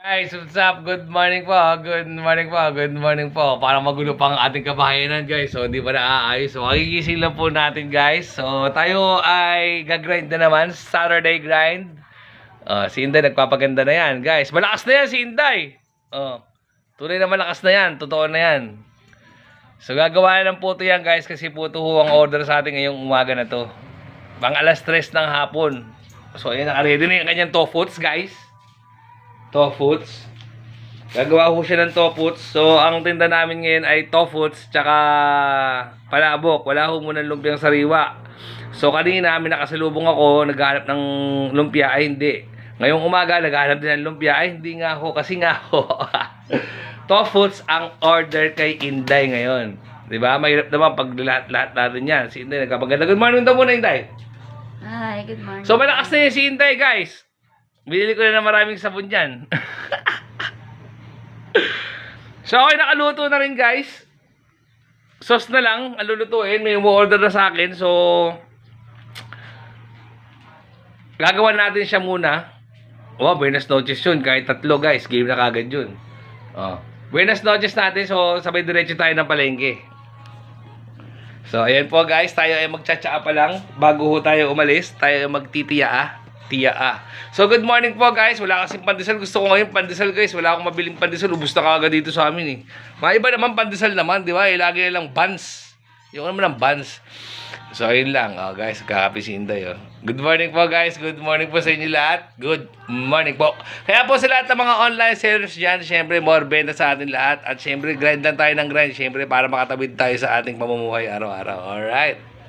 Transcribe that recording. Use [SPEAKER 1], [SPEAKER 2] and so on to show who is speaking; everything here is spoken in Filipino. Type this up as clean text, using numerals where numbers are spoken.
[SPEAKER 1] Guys, what's up? Good morning po. Good morning po. Good morning po. Parang magulo pa ang ating kabahayanan, guys. So, hindi pa naaayos. So, magigising lang po natin, guys. So, tayo ay gagrind na naman. Saturday grind. Si Inday nagpapaganda na yan, guys. Malakas na yan si Inday. Tunay na malakas na yan. Totoo na yan. So, gagawa na ng puto yan, guys. Kasi puto ho ang order sa atin ngayong umaga na to. Pang alas 3 ng hapon. So, ayan, nakaready na yung kanyang tofuts, guys. Tofuts. Gagawa ko siya ng tofuts. So, ang tinda namin ngayon ay tofuts tsaka palabok. Wala ho muna lumpiang sariwa. So, kanina may nakasalubong ako, naghahanap ng lumpia. Ay, hindi. Ngayong umaga, naghahanap din ng lumpia. Ay, hindi nga ho. Kasi nga ho. Tofuts ang order kay Inday ngayon. Diba? Mahirap naman pag lahat natin yan. Si Inday nagkapaganda. Good morning daw muna, Inday.
[SPEAKER 2] Hi, good morning.
[SPEAKER 1] So, malakas na yun si Inday, guys. Binili ko na ng maraming sabon dyan. So, okay, nakaluto na rin, guys. Sauce na lang, ang lulutuin. May umu-order na sa akin. So, gagawa natin siya muna. Oh, buenas noches yun. Kahit tatlo, guys. Game na kagad yun. Buenas noches natin. So, sabay diretso tayo ng palengke. So, ayan po, guys. Tayo ay magtsatsaa pa lang. Bago ho tayo umalis, tayo ay magtitiyaa. So, good morning po, guys. Wala kasing pandesal. Gusto ko ngayon pandesal, guys. Wala akong mabiling pandesal. Ubus na kagad dito sa amin, eh. Mga iba naman pandesal naman, di ba? Lagi lang buns. Yung naman ng buns. So, ayun lang. Guys, kakapi si Inday, Good morning po, guys. Good morning po sa inyo lahat. Good morning po. Kaya po sa lahat ng mga online sellers dyan, syempre, more benta sa atin lahat. At syempre, grind lang tayo ng grind. Syempre, para makatabid tayo sa ating pamumuhay araw-araw. Alright.